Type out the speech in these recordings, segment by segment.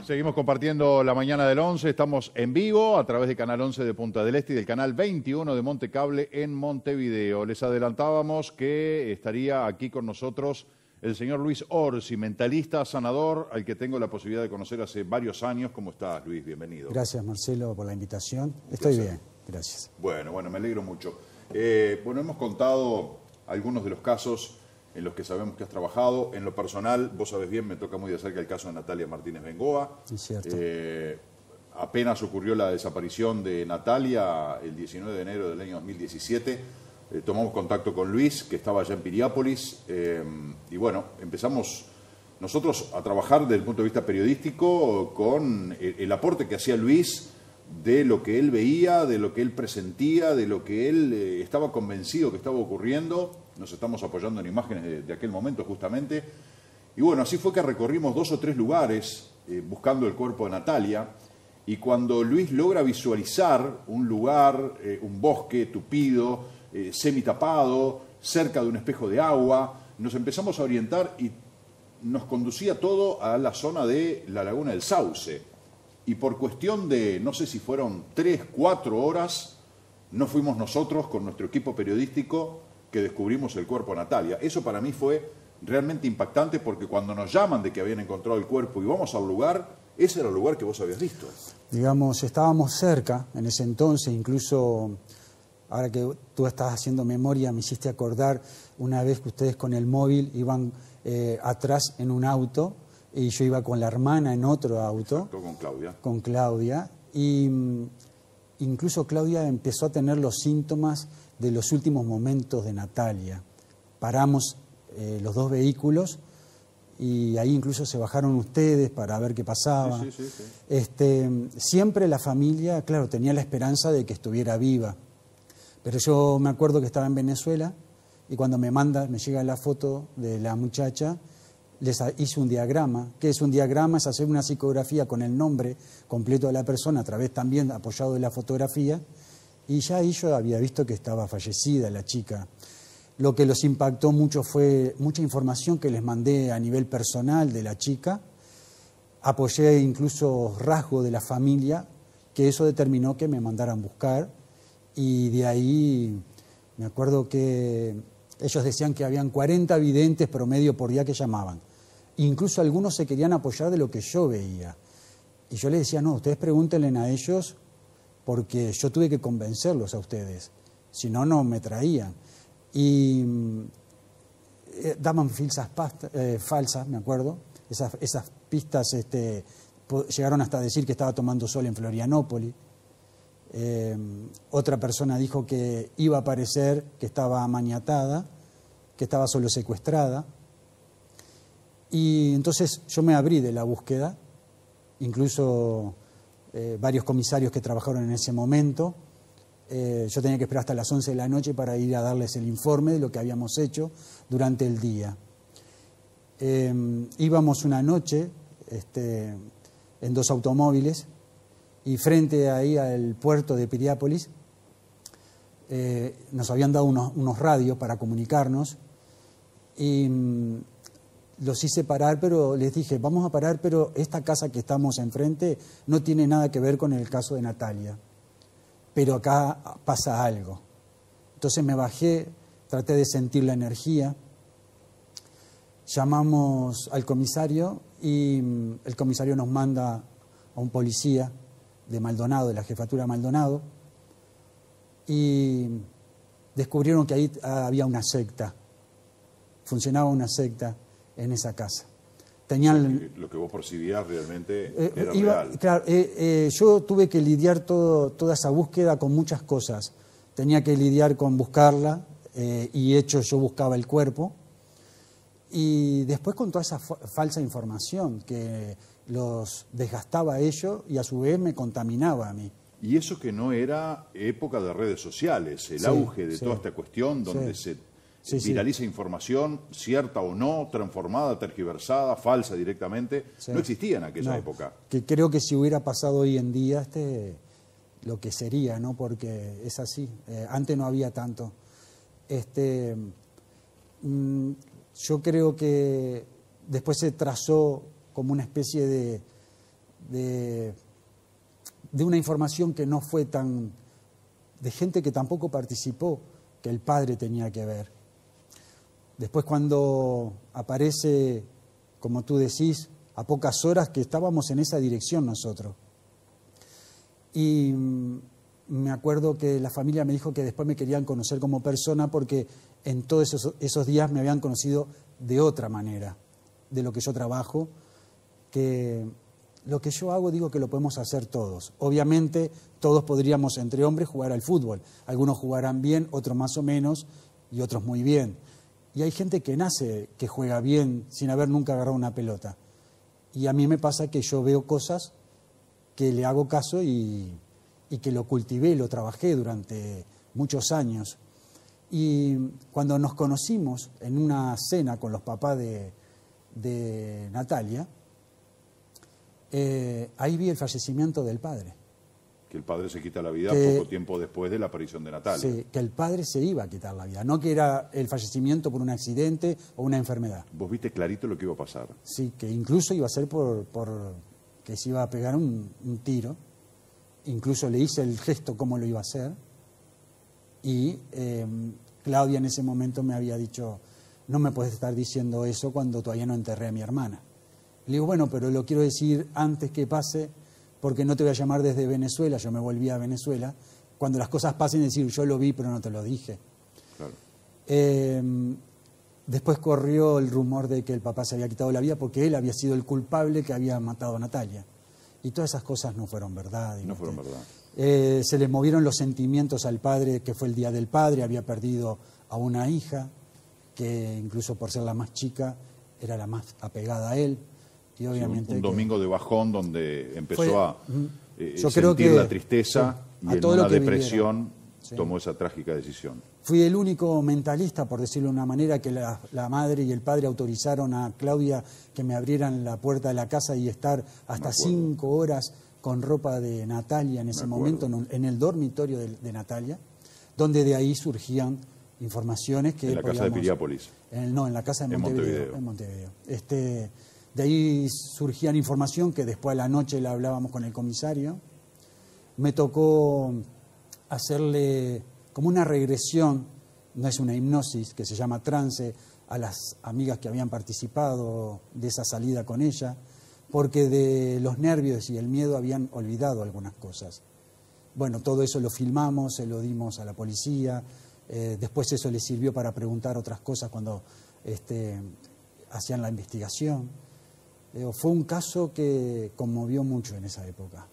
Seguimos compartiendo la mañana del 11, estamos en vivo a través del canal 11 de Punta del Este y del canal 21 de Montecable en Montevideo. Les adelantábamos que estaría aquí con nosotros el señor Luis Orsi, mentalista, sanador, al que tengo la posibilidad de conocer hace varios años. ¿Cómo estás, Luis? Bienvenido. Gracias, Marcelo, por la invitación. Estoy bien, gracias. Bueno, me alegro mucho. Bueno, hemos contado algunos de los casos en los que sabemos que has trabajado. En lo personal, vos sabés bien, me toca muy de cerca el caso de Natalia Martínez Bengoa. Es cierto. Apenas ocurrió la desaparición de Natalia el 19 de enero del año 2017, tomamos contacto con Luis, que estaba allá en Piriápolis, y bueno, empezamos nosotros a trabajar desde el punto de vista periodístico con el aporte que hacía Luis de lo que él veía, de lo que él presentía, de lo que él estaba convencido que estaba ocurriendo. Nos estamos apoyando en imágenes de aquel momento justamente. Y bueno, así fue que recorrimos 2 o 3 lugares buscando el cuerpo de Natalia. Y cuando Luis logra visualizar un lugar, un bosque tupido, semitapado, cerca de un espejo de agua, nos empezamos a orientar y nos conducía todo a la zona de la Laguna del Sauce. Y por cuestión de, no sé si fueron 3, 4 horas, no fuimos nosotros con nuestro equipo periodístico que descubrimos el cuerpo de Natalia. Eso para mí fue realmente impactante porque cuando nos llaman de que habían encontrado el cuerpo y vamos al lugar, ese era el lugar que vos habías visto. Digamos, estábamos cerca en ese entonces, incluso ahora que tú estás haciendo memoria, me hiciste acordar una vez que ustedes con el móvil iban atrás en un auto y yo iba con la hermana en otro auto. Exacto, con Claudia. Con Claudia. Y incluso Claudia empezó a tener los síntomas de los últimos momentos de Natalia. Paramos los 2 vehículos y ahí incluso se bajaron ustedes para ver qué pasaba. Sí. Siempre la familia, claro, tenía la esperanza de que estuviera viva. Pero yo me acuerdo que estaba en Venezuela y cuando me llega la foto de la muchacha, les hice un diagrama. ¿Qué es un diagrama? Es hacer una psicografía con el nombre completo de la persona, a través también apoyado de la fotografía, y ya ahí yo había visto que estaba fallecida la chica. Lo que los impactó mucho fue mucha información que les mandé a nivel personal de la chica, apoyé incluso rasgos de la familia, que eso determinó que me mandaran buscar, y de ahí me acuerdo que ellos decían que habían 40 videntes promedio por día que llamaban. Incluso algunos se querían apoyar de lo que yo veía. Y yo les decía, no, ustedes pregúntenle a ellos porque yo tuve que convencerlos a ustedes. Si no, no me traían. Y daban falsas, me acuerdo. Esas pistas llegaron hasta decir que estaba tomando sol en Florianópolis. Otra persona dijo que iba a aparecer, que estaba maniatada, que estaba solo secuestrada. Y entonces yo me abrí de la búsqueda, incluso varios comisarios que trabajaron en ese momento. Yo tenía que esperar hasta las 11 de la noche para ir a darles el informe de lo que habíamos hecho durante el día. Íbamos una noche en 2 automóviles y frente ahí al puerto de Piriápolis nos habían dado unos radios para comunicarnos y los hice parar, pero les dije, vamos a parar, pero esta casa que estamos enfrente no tiene nada que ver con el caso de Natalia, pero acá pasa algo. Entonces me bajé, traté de sentir la energía, llamamos al comisario y el comisario nos manda a un policía de Maldonado, de la jefatura Maldonado, y descubrieron que ahí había una secta, funcionaba una secta en esa casa. Tenían, lo que vos percibías realmente era real. Claro, yo tuve que lidiar toda esa búsqueda con muchas cosas. Tenía que lidiar con buscarla, y hecho yo buscaba el cuerpo, y después con toda esa falsa información que los desgastaba a ellos y a su vez me contaminaba a mí. Y eso que no era época de redes sociales, el auge de toda esta cuestión donde se viraliza información, cierta o no, transformada, tergiversada, falsa directamente, no existía en aquella época. Que creo que si hubiera pasado hoy en día, lo que sería, ¿no? Porque es así, antes no había tanto. Yo creo que después se trazó como una especie de una información que no fue tan... de gente que tampoco participó, que el padre tenía que ver. Después cuando aparece, como tú decís, a pocas horas que estábamos en esa dirección nosotros. Y me acuerdo que la familia me dijo que después me querían conocer como persona porque en todos esos días me habían conocido de otra manera, de lo que yo trabajo, que lo que yo hago digo que lo podemos hacer todos. Obviamente todos podríamos entre hombres jugar al fútbol. Algunos jugarán bien, otros más o menos y otros muy bien. Y hay gente que nace, que juega bien sin haber nunca agarrado una pelota. Y a mí me pasa que yo veo cosas que le hago caso y que lo cultivé, lo trabajé durante muchos años. Y cuando nos conocimos en una cena con los papás de Natalia, ahí vi el fallecimiento del padre. Que el padre se quita la vida poco tiempo después de la aparición de Natalia. Sí, que el padre se iba a quitar la vida, no que era el fallecimiento por un accidente o una enfermedad. Vos viste clarito lo que iba a pasar. Sí, que incluso iba a ser por que se iba a pegar un tiro. Incluso le hice el gesto cómo lo iba a hacer. Y Claudia en ese momento me había dicho, no me puedes estar diciendo eso cuando todavía no enterré a mi hermana. Le digo, bueno, pero lo quiero decir antes que pase, porque no te voy a llamar desde Venezuela, yo me volví a Venezuela, cuando las cosas pasen decir, yo lo vi pero no te lo dije. Claro. Después corrió el rumor de que el papá se había quitado la vida porque él había sido el culpable que había matado a Natalia. Y todas esas cosas no fueron verdad. No fueron verdad. Se le movieron los sentimientos al padre, que fue el Día del Padre, había perdido a una hija, que incluso por ser la más chica, era la más apegada a él. Y obviamente un domingo de bajón donde empezó fue, a yo sentir creo que, la tristeza sí, y en una depresión tomó esa trágica decisión. Fui el único mentalista, por decirlo de una manera, que la madre y el padre autorizaron a Claudia que me abrieran la puerta de la casa y estar hasta 5 horas con ropa de Natalia en ese momento, en el dormitorio de Natalia, donde de ahí surgían informaciones que... En la casa de Piriápolis. No, en la casa de Montevideo. En Montevideo. De ahí surgían información que después a la noche la hablábamos con el comisario. Me tocó hacerle como una regresión, no es una hipnosis, que se llama trance, a las amigas que habían participado de esa salida con ella, porque de los nervios y el miedo habían olvidado algunas cosas. Bueno, todo eso lo filmamos, se lo dimos a la policía, después eso les sirvió para preguntar otras cosas cuando hacían la investigación. Fue un caso que conmovió mucho en esa época.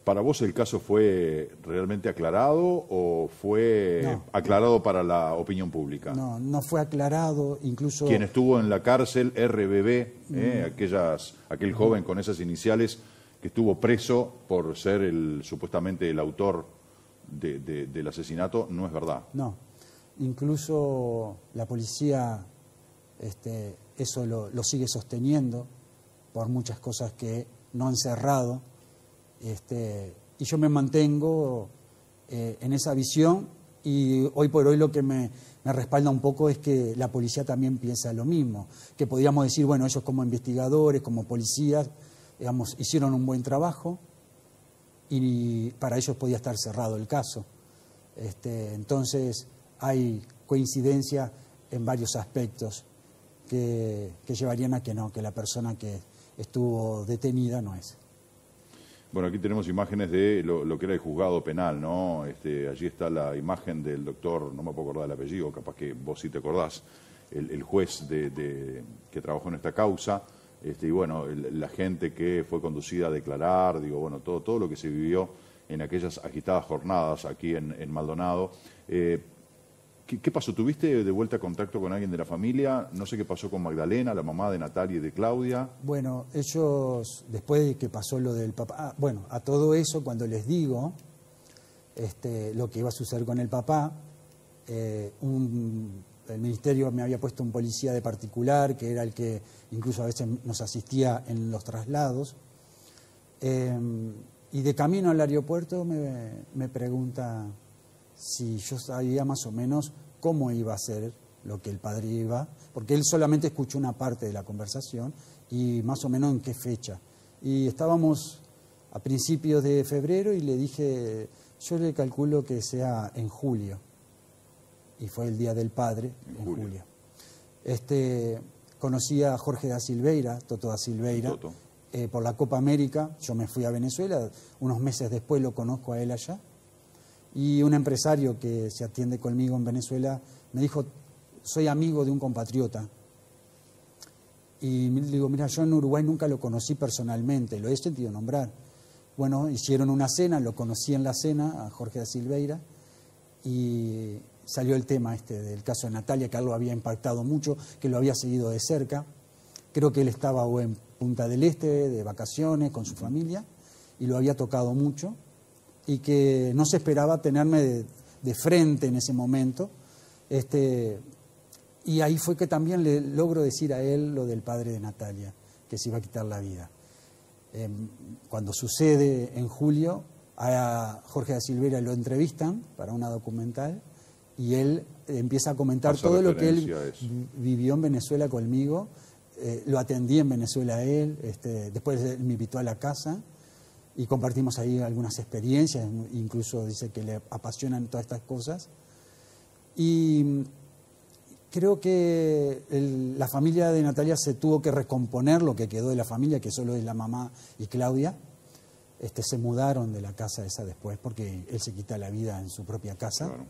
¿Para vos el caso fue realmente aclarado o fue aclarado para la opinión pública? No, no fue aclarado, incluso... Quien estuvo en la cárcel, RBB, aquel joven con esas iniciales que estuvo preso por ser supuestamente el autor del asesinato, no es verdad. No, incluso la policía eso lo sigue sosteniendo por muchas cosas que no han cerrado. Y yo me mantengo en esa visión y hoy por hoy lo que me respalda un poco es que la policía también piensa lo mismo, que podríamos decir, bueno, ellos como investigadores, como policías, digamos, hicieron un buen trabajo y para ellos podía estar cerrado el caso. Entonces hay coincidencia en varios aspectos que llevarían a que no, que la persona que estuvo detenida no es. Bueno, aquí tenemos imágenes de lo que era el juzgado penal, ¿no? Allí está la imagen del doctor, no me puedo acordar del apellido, capaz que vos sí te acordás, el juez que trabajó en esta causa, y bueno, la gente que fue conducida a declarar, digo, bueno, todo lo que se vivió en aquellas agitadas jornadas aquí en Maldonado. ¿Qué pasó? ¿Tuviste de vuelta contacto con alguien de la familia? No sé qué pasó con Magdalena, la mamá de Natalia y de Claudia. Bueno, ellos, después de que pasó lo del papá, bueno, a todo eso, cuando les digo lo que iba a suceder con el papá, el ministerio me había puesto un policía de particular, que era el que incluso a veces nos asistía en los traslados, y de camino al aeropuerto me pregunta si yo sabía más o menos cómo iba a ser lo que el padre iba, porque él solamente escuchó una parte de la conversación y más o menos en qué fecha. Y estábamos a principios de febrero y le dije, yo le calculo que sea en julio. Y fue el Día del Padre, en julio. Conocí a Jorge da Silveira, Toto da Silveira, por la Copa América. Yo me fui a Venezuela, unos meses después lo conozco a él allá. Y un empresario que se atiende conmigo en Venezuela me dijo, soy amigo de un compatriota. Y le digo, mira, yo en Uruguay nunca lo conocí personalmente, lo he sentido nombrar. Bueno, hicieron una cena, lo conocí en la cena, a Jorge da Silveira, y salió el tema del caso de Natalia, que algo había impactado mucho, que lo había seguido de cerca. Creo que él estaba en Punta del Este, de vacaciones, con su familia, y lo había tocado mucho, y que no se esperaba tenerme de frente en ese momento. Y ahí fue que también le logro decir a él lo del padre de Natalia, que se iba a quitar la vida. Cuando sucede en julio, a Jorge da Silveira lo entrevistan para una documental y él empieza a comentar todo lo que él vivió en Venezuela conmigo. Lo atendí en Venezuela a él, después me invitó a la casa y compartimos ahí algunas experiencias, incluso dice que le apasionan todas estas cosas. Y creo que la familia de Natalia se tuvo que recomponer lo que quedó de la familia, que solo es la mamá y Claudia. Se mudaron de la casa esa después porque él se quita la vida en su propia casa. Claro.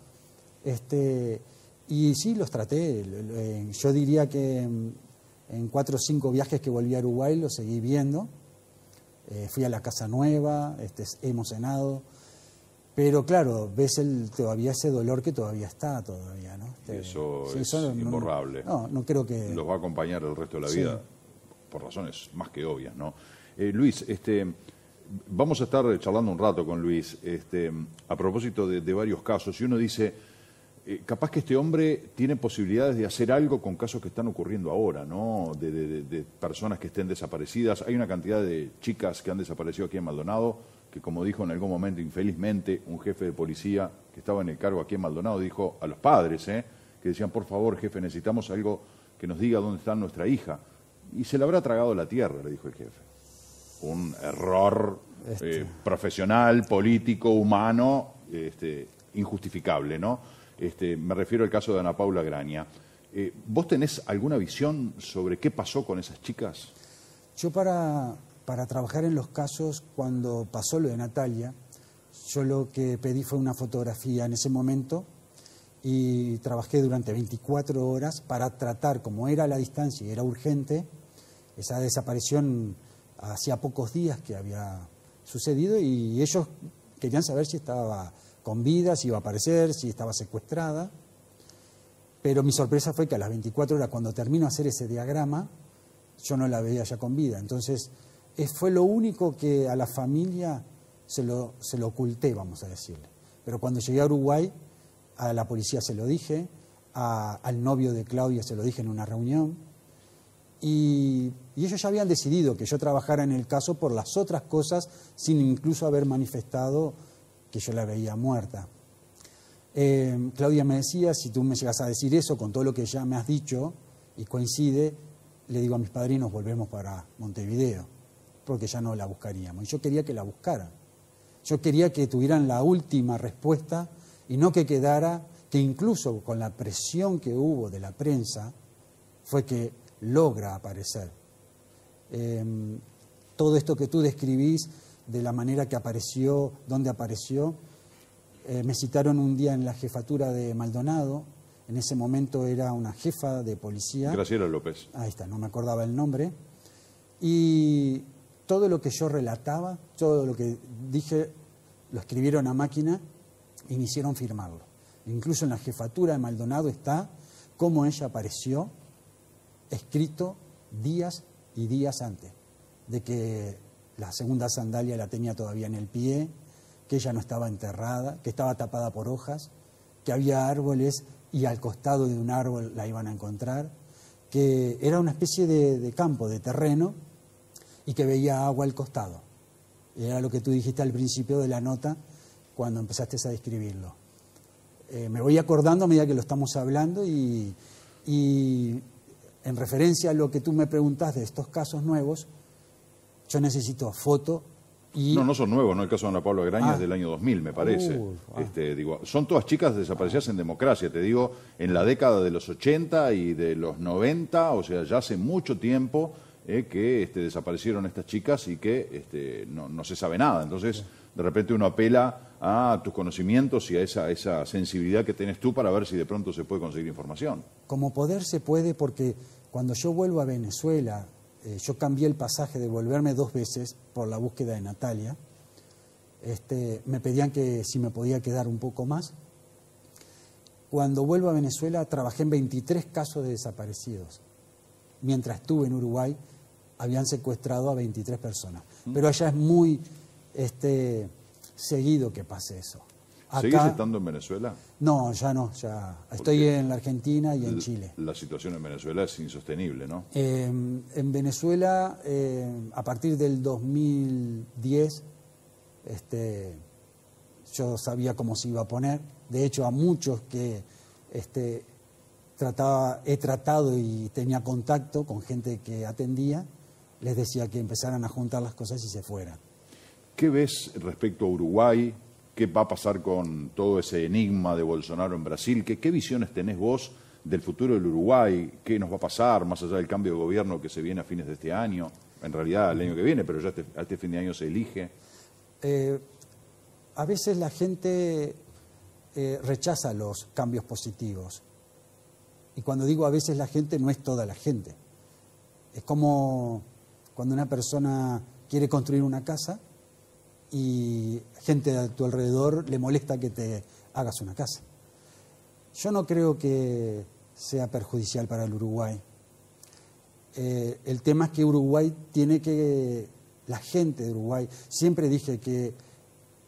Y sí, los traté. Yo diría que en 4 o 5 viajes que volví a Uruguay los seguí viendo. Fui a la casa nueva, hemos cenado. Pero claro, ves todavía ese dolor que todavía está, todavía, ¿no? Eso sí, es imborrable. No creo que... Los va a acompañar el resto de la vida, por razones más que obvias, ¿no? Luis, vamos a estar charlando un rato con Luis, a propósito de varios casos, y uno dice, capaz que este hombre tiene posibilidades de hacer algo con casos que están ocurriendo ahora, ¿no? De personas que estén desaparecidas. Hay una cantidad de chicas que han desaparecido aquí en Maldonado, que como dijo en algún momento, infelizmente, un jefe de policía que estaba en el cargo aquí en Maldonado dijo a los padres, que decían, por favor, jefe, necesitamos algo que nos diga dónde está nuestra hija. Y se le habrá tragado la tierra, le dijo el jefe. Un error profesional, político, humano, injustificable, ¿no? Me refiero al caso de Ana Paula Graña. ¿Vos tenés alguna visión sobre qué pasó con esas chicas? Yo para trabajar en los casos, cuando pasó lo de Natalia, yo lo que pedí fue una fotografía en ese momento y trabajé durante 24 horas para tratar, como era a la distancia y era urgente, esa desaparición hacía pocos días que había sucedido y ellos querían saber si estaba con vida, si iba a aparecer, si estaba secuestrada. Pero mi sorpresa fue que a las 24 horas, cuando termino de hacer ese diagrama, yo no la veía ya con vida. Entonces, fue lo único que a la familia se lo oculté, vamos a decirle. Pero cuando llegué a Uruguay, a la policía se lo dije, al novio de Claudia se lo dije en una reunión, y ellos ya habían decidido que yo trabajara en el caso por las otras cosas, sin incluso haber manifestado que yo la veía muerta. Claudia me decía, si tú me llegas a decir eso, con todo lo que ya me has dicho, y coincide, le digo a mis padrinos, volvemos para Montevideo, porque ya no la buscaríamos. Y yo quería que la buscaran. Yo quería que tuvieran la última respuesta y no que quedara, que incluso con la presión que hubo de la prensa, fue que logra aparecer. Todo esto que tú describís, de la manera que apareció, dónde apareció, me citaron un día en la jefatura de Maldonado. En ese momento era una jefa de policía. Graciela López. Ahí está, no me acordaba el nombre. Y todo lo que yo relataba, todo lo que dije, lo escribieron a máquina y me hicieron firmarlo. Incluso en la jefatura de Maldonado está cómo ella apareció, escrito días y días antes de que la segunda sandalia la tenía todavía en el pie, que ella no estaba enterrada, que estaba tapada por hojas, que había árboles y al costado de un árbol la iban a encontrar, que era una especie de campo, de terreno, y que veía agua al costado. Y era lo que tú dijiste al principio de la nota, cuando empezaste a describirlo. Me voy acordando a medida que lo estamos hablando y en referencia a lo que tú me preguntas de estos casos nuevos, yo necesito foto No son nuevos, ¿no? El caso de Ana Paula Graña es del año 2000, me parece. Son todas chicas desaparecidas en democracia, te digo, en la década de los 80 y de los 90, o sea, ya hace mucho tiempo que desaparecieron estas chicas y que no se sabe nada. Entonces, de repente uno apela a tus conocimientos y a esa sensibilidad que tenés tú para ver si de pronto se puede conseguir información. Como poder se puede, porque cuando yo vuelvo a Venezuela, yo cambié el pasaje de volverme 2 veces por la búsqueda de Natalia. Me pedían que si me podía quedar un poco más. Cuando vuelvo a Venezuela trabajé en 23 casos de desaparecidos. Mientras estuve en Uruguay habían secuestrado a 23 personas. Pero allá es muy seguido que pase eso. Acá, ¿seguís estando en Venezuela? No, ya no, ya estoy en la Argentina y en Chile. La situación en Venezuela es insostenible, ¿no? En Venezuela, a partir del 2010, yo sabía cómo se iba a poner. De hecho, a muchos que he tratado y tenía contacto con gente que atendía, les decía que empezaran a juntar las cosas y se fueran. ¿Qué ves respecto a Uruguay? ¿Qué va a pasar con todo ese enigma de Bolsonaro en Brasil? ¿Qué visiones tenés vos del futuro del Uruguay? ¿Qué nos va a pasar más allá del cambio de gobierno que se viene a fines de este año? En realidad el año que viene, pero ya a este fin de año se elige. A veces la gente rechaza los cambios positivos. Y cuando digo a veces la gente, no es toda la gente. Es como cuando una persona quiere construir una casa y gente a tu alrededor le molesta que te hagas una casa. Yo no creo que sea perjudicial para el Uruguay. El tema es que Uruguay tiene que... La gente de Uruguay, siempre dije que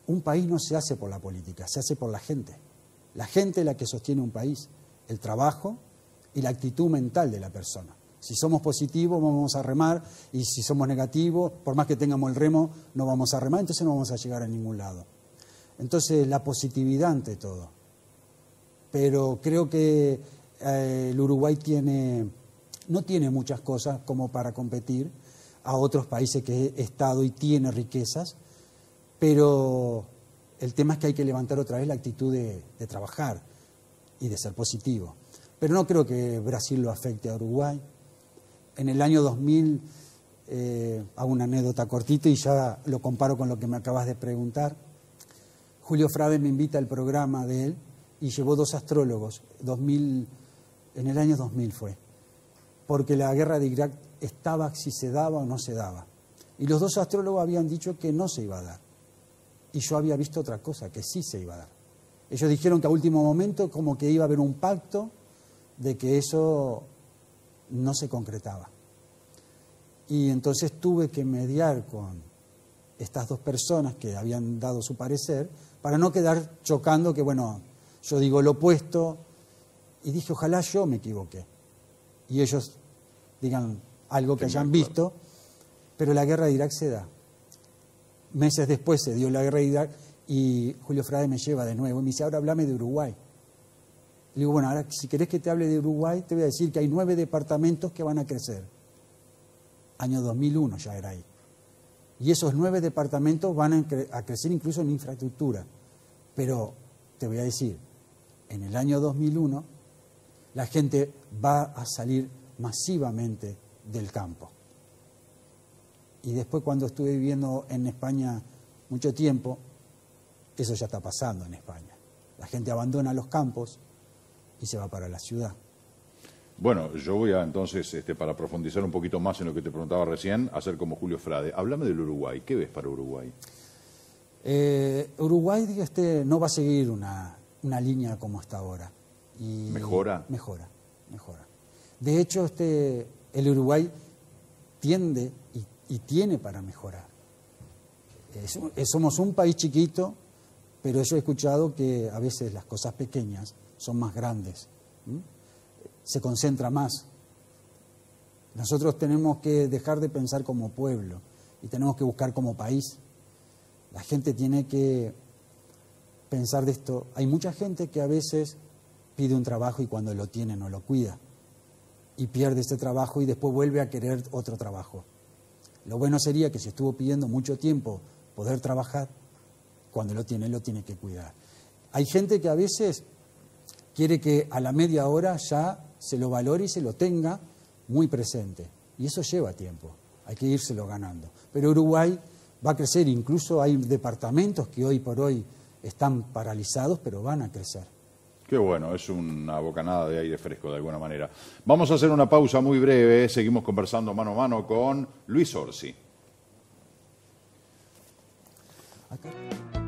un país no se hace por la política, se hace por la gente. La gente es la que sostiene un país, el trabajo y la actitud mental de la persona. Si somos positivos vamos a remar y si somos negativos, por más que tengamos el remo, no vamos a remar, entonces no vamos a llegar a ningún lado. Entonces la positividad ante todo. Pero creo que el Uruguay no tiene muchas cosas como para competir a otros países que he estado y tiene riquezas, pero el tema es que hay que levantar otra vez la actitud de trabajar y de ser positivo. Pero no creo que Brasil lo afecte a Uruguay. En el año 2000, hago una anécdota cortita y ya lo comparo con lo que me acabas de preguntar. Julio Frade me invita al programa de él y llevó 2 astrólogos, en el año 2000 fue, porque la guerra de Irak estaba si se daba o no se daba. Y los 2 astrólogos habían dicho que no se iba a dar. Y yo había visto otra cosa, que sí se iba a dar. Ellos dijeron que a último momento como que iba a haber un pacto de que eso no se concretaba. Y entonces tuve que mediar con estas 2 personas que habían dado su parecer para no quedar chocando que, bueno, yo digo lo opuesto y dije, ojalá yo me equivoqué. Y ellos digan algo que hayan visto, pero la guerra de Irak se da. Meses después se dio la guerra de Irak y Julio Frade me lleva de nuevo y me dice, ahora háblame de Uruguay. Le digo, bueno, ahora si querés que te hable de Uruguay, te voy a decir que hay 9 departamentos que van a crecer. Año 2001 ya era ahí. Y esos 9 departamentos van a crecer incluso en infraestructura. Pero te voy a decir, en el año 2001 la gente va a salir masivamente del campo. Y después cuando estuve viviendo en España mucho tiempo, eso ya está pasando en España. La gente abandona los campos y se va para la ciudad. Bueno, yo voy a entonces, para profundizar un poquito más en lo que te preguntaba recién, hacer como Julio Frade. Háblame del Uruguay. ¿Qué ves para Uruguay? Uruguay no va a seguir una línea como hasta ahora. Y ¿Mejora? Mejora. De hecho, el Uruguay tiende y tiene para mejorar. Somos un país chiquito, pero yo he escuchado que a veces las cosas pequeñas son más grandes. Se concentra más. Nosotros tenemos que dejar de pensar como pueblo y tenemos que buscar como país. La gente tiene que pensar de esto. Hay mucha gente que a veces pide un trabajo y cuando lo tiene no lo cuida y pierde ese trabajo y después vuelve a querer otro trabajo. Lo bueno sería que si estuvo pidiendo mucho tiempo poder trabajar, cuando lo tiene que cuidar. Hay gente que a veces quiere que a la media hora ya se lo valore y se lo tenga muy presente. Y eso lleva tiempo, hay que írselo ganando. Pero Uruguay va a crecer, incluso hay departamentos que hoy por hoy están paralizados, pero van a crecer. Qué bueno, es una bocanada de aire fresco de alguna manera. Vamos a hacer una pausa muy breve, seguimos conversando mano a mano con Luis Orsi. Acá.